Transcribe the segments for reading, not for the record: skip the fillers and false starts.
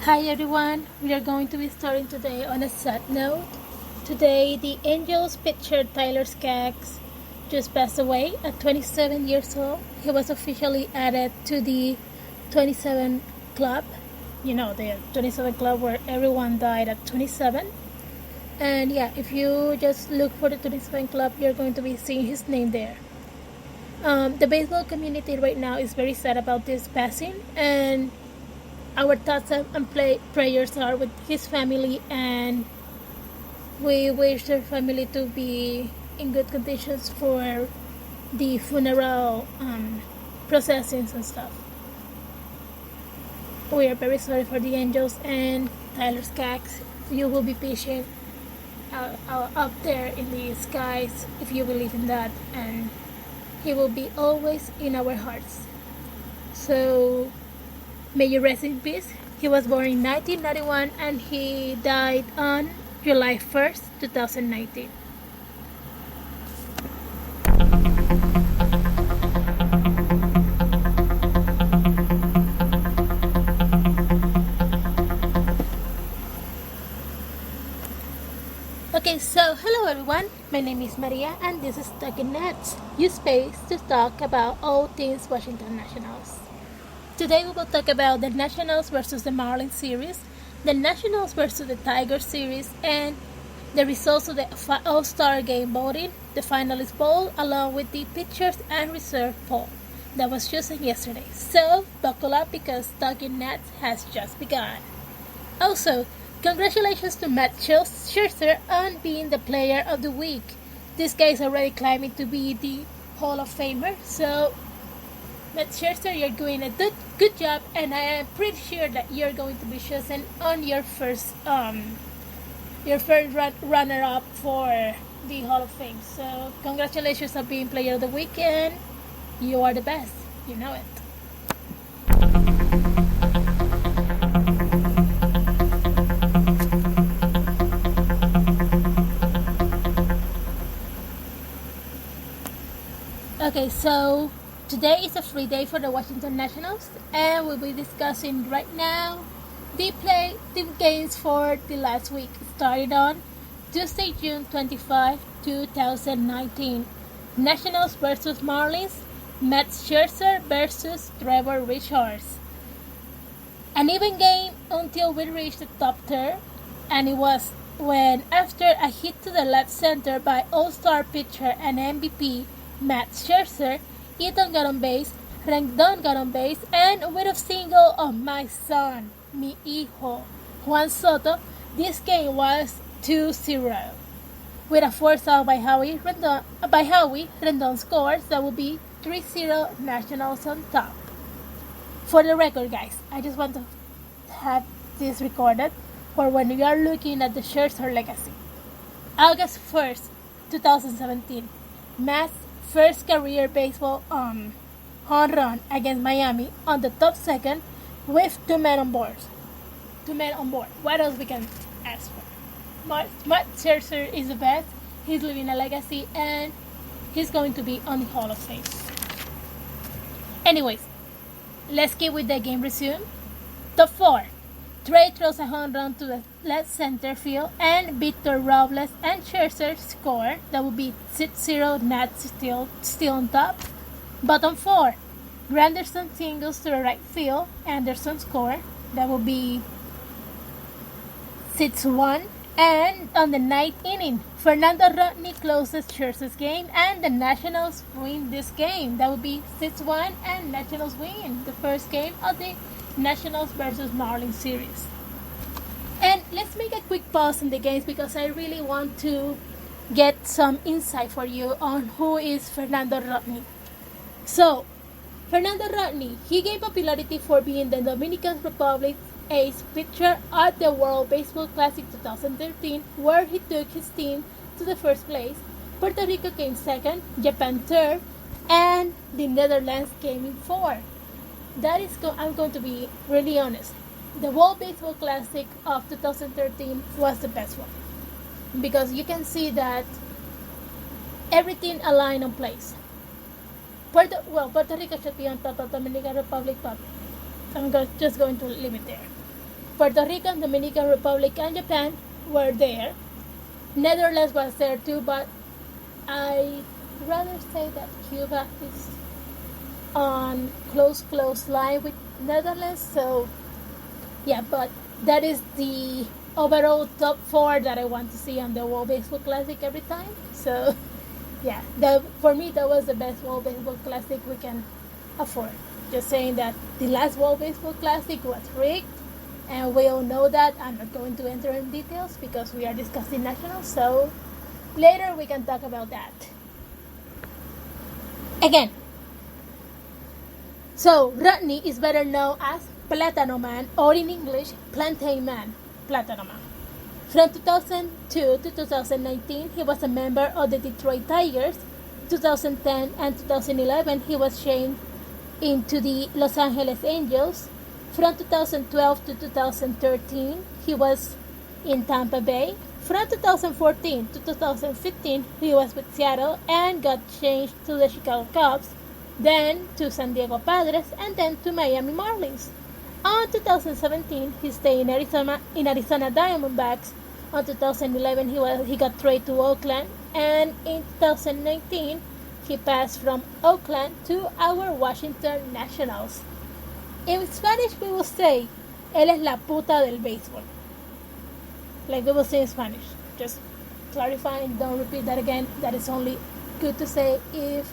Hi everyone, we are going to be starting today on a sad note. Today, the Angels pitcher Tyler Skaggs just passed away at 27 years old. He was officially added to the 27 Club, the 27 Club where everyone died at 27. And yeah, if you just look for the 27 Club, you're going to be seeing his name there. The baseball community right now is very sad about this passing, and our thoughts and prayers are with his family, and we wish their family to be in good conditions for the funeral processions and stuff. We are very sorry for the Angels and Tyler Skaggs. You will be patient up there in the skies if you believe in that, and he will be always in our hearts. So may you rest in peace. He was born in 1991 and he died on July 1st, 2019. Okay, so hello everyone. My name is Maria and this is Talkin, your space to talk about all things Washington Nationals. Today we will talk about the Nationals versus the Marlins series, the Nationals versus the Tigers series, and the results of the All-Star Game voting, the finalist poll, along with the pitchers and reserve poll that was chosen yesterday. So buckle up because Talking Nats has just begun. Also, congratulations to Matt Scherzer on being the Player of the Week. This guy is already climbing to be the Hall of Famer, so Matt Scherzer, you're doing a good job, and I am pretty sure that you're going to be chosen on your first runner-up for the Hall of Fame. So congratulations on being Player of the Week, and you are the best. You know it. Okay, so today is a free day for the Washington Nationals, and we'll be discussing right now the games for the last week. Started on Tuesday, June 25, 2019. Nationals versus Marlins, Matt Scherzer versus Trevor Richards. An even game until we reached the top third, and it was when, after a hit to the left center by All-Star pitcher and MVP Matt Scherzer, Ethan got on base, Rendón got on base, and with a single of my son, mi hijo, Juan Soto, this game was 2-0. With a force out by Howie, Rendón scores, that will be 3-0 Nationals on top. For the record, guys, I just want to have this recorded for when we are looking at the Scherzer legacy. August 1st, 2017, Matt's first career baseball home run against Miami on the top second with two men on board. What else we can ask for? Matt Scherzer is the best. He's leaving a legacy, and he's going to be on the Hall of Fame. Anyways, let's keep with the game resume. Top 4. Trey throws a home run to the left center field, and Victor Robles and Scherzer score. That will be 6-0 Nats still on top. Bottom 4. Granderson singles to the right field. Anderson score. That will be 6-1. And on the ninth inning, Fernando Rodney closes Scherzer's game, and the Nationals win this game. That will be 6-1, and Nationals win the first game of the Nationals versus Marlins series. And let's make a quick pause in the games because I really want to get some insight for you on who is Fernando Rodney. So, Fernando Rodney, he gained popularity for being the Dominican Republic's ace pitcher at the World Baseball Classic 2013, where he took his team to the first place. Puerto Rico came second, Japan third, and the Netherlands came in fourth. I'm going to be really honest. The World Baseball Classic of 2013 was the best one because you can see that everything aligned on place. Puerto Rico should be on top of Dominican Republic, but I'm just going to leave it there. Puerto Rico, Dominican Republic, and Japan were there. Netherlands was there too, but I'd rather say that Cuba is on close line with Netherlands. So yeah, but that is the overall top four that I want to see on the World Baseball Classic every time. So yeah, for me that was the best World Baseball Classic we can afford. Just saying that the last World Baseball Classic was rigged, and we all know that. I'm not going to enter in details because we are discussing nationals, so later we can talk about that. Again, so Rodney is better known as Plátano Man, or in English, Plantain Man, Plátano Man. From 2002 to 2019, he was a member of the Detroit Tigers. 2010 and 2011, he was changed into the Los Angeles Angels. From 2012 to 2013, he was in Tampa Bay. From 2014 to 2015, he was with Seattle and got changed to the Chicago Cubs, then to San Diego Padres, and then to Miami Marlins. On 2017, he stayed in Arizona Diamondbacks. On 2011, he got traded to Oakland, and in 2019, he passed from Oakland to our Washington Nationals. In Spanish, we will say, él es la puta del béisbol. Like we will say in Spanish. Just clarifying, don't repeat that again. That is only good to say if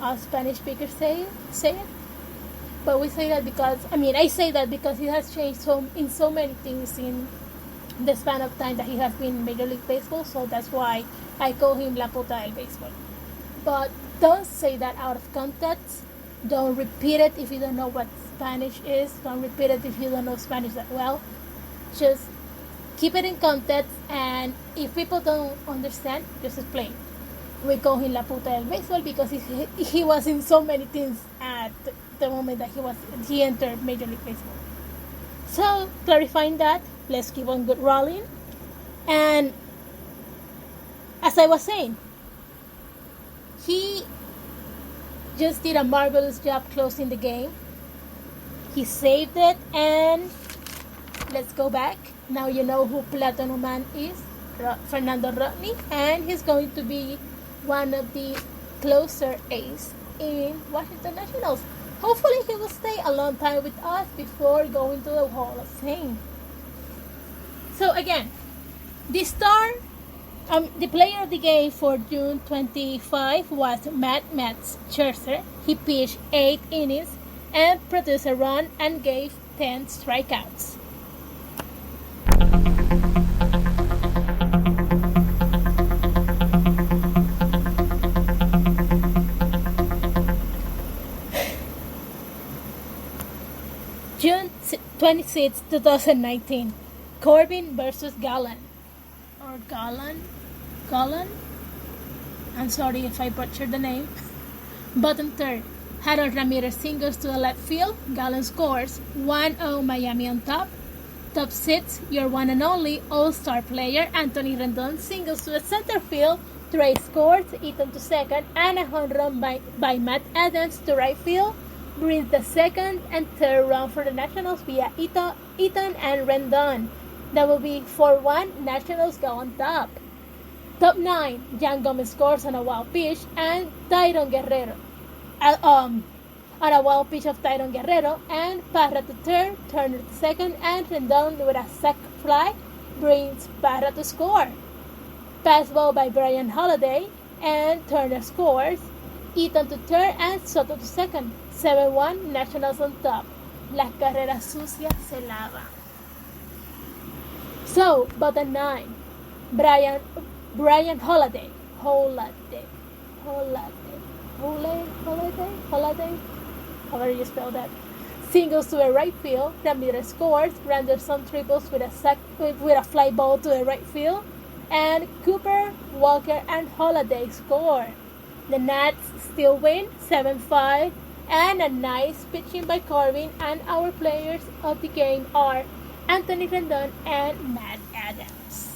a Spanish speaker say it. But we say that because, I say that because he has changed in so many things in the span of time that he has been in Major League Baseball, so that's why I call him La Puta del Béisbol. But don't say that out of context. Don't repeat it if you don't know what Spanish is. Don't repeat it if you don't know Spanish that well. Just keep it in context, and if people don't understand, just explain. We call him La Puta del Béisbol because he was in so many things at the moment that he entered Major League Baseball. So, clarifying that, let's keep on good rolling. And as I was saying, he just did a marvelous job closing the game. He saved it, and let's go back. Now you know who Plátano Man is, Fernando Rodney, and he's going to be one of the closer aces in Washington Nationals. Hopefully he will stay a long time with us before going to the Hall of Fame. So again, the player of the game for June 25 was Matt Scherzer. He pitched 8 innings and produced a run and gave 10 strikeouts. June 26, 2019, Corbin versus Gallen. Or Gallen? I'm sorry if I butchered the name. Bottom third, Harold Ramirez singles to the left field. Gallen scores. 1-0 Miami on top. Top 6, your one and only all-star player, Anthony Rendón, singles to the center field. Trey scores, Eaton to second, and a home run by Matt Adams to right field brings the second and third run for the Nationals via Eaton and Rendon. That will be 4-1. Nationals go on top. Top 9, Jan Gomez scores on a wild pitch, and Tyron Guerrero. On a wild pitch of Tyron Guerrero, and Parra to third, Turner to second, and Rendon with a sac fly brings Parra to score. Pass ball by Brian Holiday, and Turner scores. Eaton to third, and Soto to second. 7-1, Nationals on top. Las carreras sucias se lavan. So, bottom 9, Brian Holiday, however you spell that, singles to the right field. Ramirez scores. Granderson triples with a fly ball to the right field, and Cooper, Walker, and Holiday score. The Nats still win 7-5, and a nice pitching by Corbin, and our players of the game are Anthony Rendon and Matt Adams.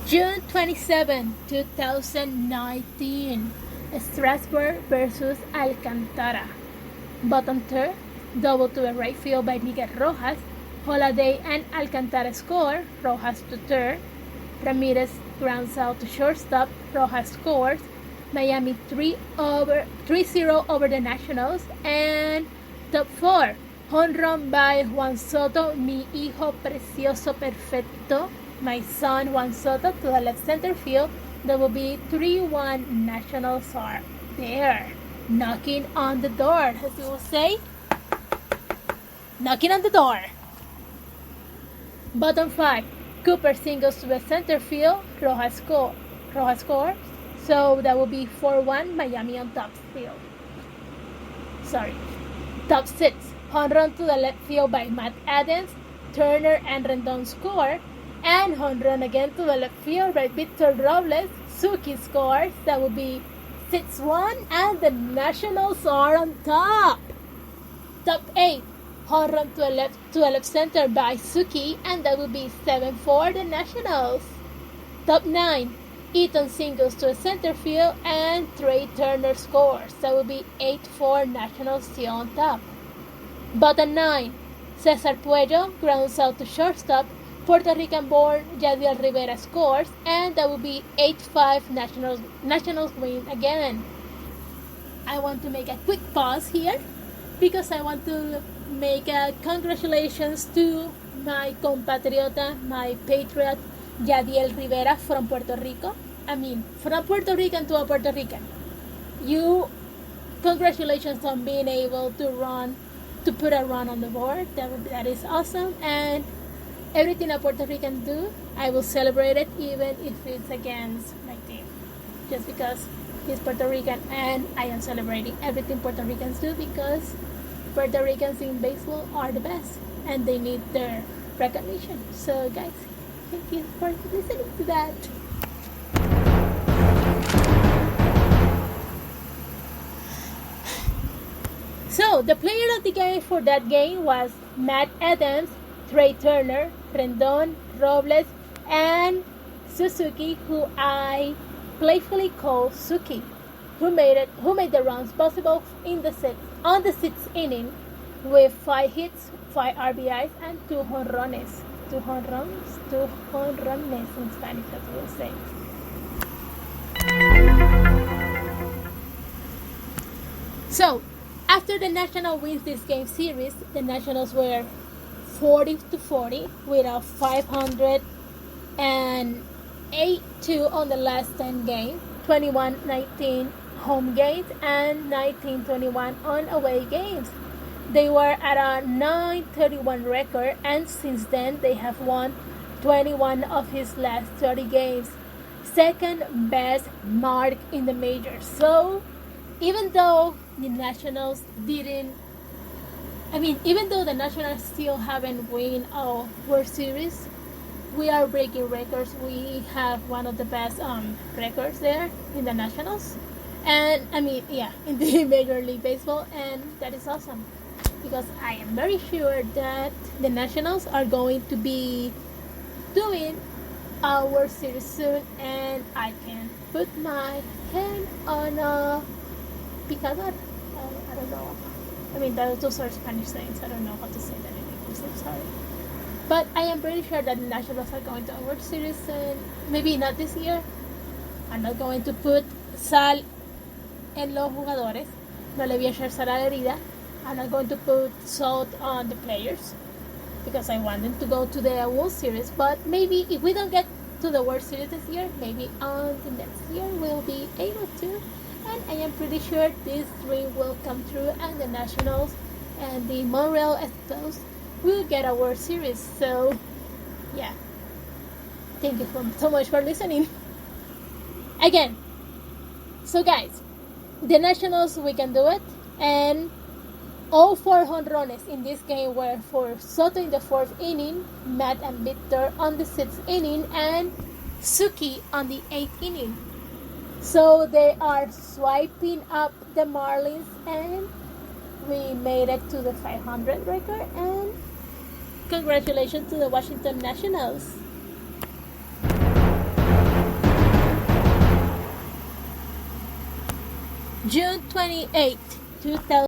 June 27, 2019, Strasburg versus Alcantara. Bottom third, Double to the right field by Miguel Rojas. Holiday and Alcantara score. Rojas to third. Ramirez grounds out to shortstop. Rojas scores. Miami 3-0 over the Nationals. And top 4. Home run by Juan Soto, mi hijo precioso perfecto. My son Juan Soto to the left center field. There will be 3-1 Nationals are there. Knocking on the door, as you will say. Knocking on the door. Bottom 5. Cooper singles to the center field. Rojas scores. So that will be 4-1 Miami on top field. Top 6. Home run to the left field by Matt Adams. Turner and Rendón score. And home run again to the left field by Victor Robles. Suki scores. That will be 6-1 and the Nationals are on top. Top 8. Home run to the left center by Suki, and that will be 7-4 the Nationals. Top 9. Eaton singles to the center field and Trey Turner scores. That will be 8-4 Nationals still on top. Bottom 9. Cesar Puello grounds out to shortstop. Puerto Rican-born Yadiel Rivera scores, and that will be 8-5 Nationals win again. I want to make a quick pause here because I want to make a congratulations to my compatriota, my patriot, Yadiel Rivera from Puerto Rico. I mean, from Puerto Rican to a Puerto Rican. Congratulations on being able to put a run on the board. That is awesome. And everything a Puerto Rican do, I will celebrate it even if it's against my team. Just because he's Puerto Rican and I am celebrating everything Puerto Ricans do because Puerto Ricans in baseball are the best and they need their recognition. So guys, thank you for listening to that. So the player of the game for that game was Matt Adams, Trey Turner, Rendón, Robles, and Suzuki, who I playfully call Suki, who made the runs possible on the sixth inning with 5 hits, 5 RBIs, and 2 jonrones. 2 jonrones in Spanish, as we'll say. So, after the National wins this game series, the Nationals were 40-40 with a 582 on the last 10 games, 21-19 home games, and 19-21 on away games. They were at a 9-31 record, and since then they have won 21 of his last 30 games, second best mark in the majors. So even though the Nationals still haven't won a World Series, we are breaking records. We have one of the best records there in the Nationals, and in the Major League Baseball, and that is awesome because I am very sure that the Nationals are going to be doing a World Series soon, and I can put my hand on a picador. I don't know. Those are Spanish sayings. I don't know how to say that in English. I'm sorry. But I am pretty sure that the Nationals are going to a World Series and maybe not this year. I'm not going to put sal en los jugadores. No le voy a echar sal a la herida. I'm not going to put salt on the players because I want them to go to the World Series. But maybe if we don't get to the World Series this year, maybe on the next year we'll be able to. And I am pretty sure this dream will come true and the Nationals and the Montreal Expos will get a World Series. So, yeah. Thank you so much for listening. Again. So, guys, the Nationals, we can do it. And all 4 jonrones in this game were for Soto in the 4th inning, Matt and Victor on the 6th inning, and Suki on the 8th inning. So they are swiping up the Marlins, and we made it to the 500 record, and congratulations to the Washington Nationals. June 28, 2000.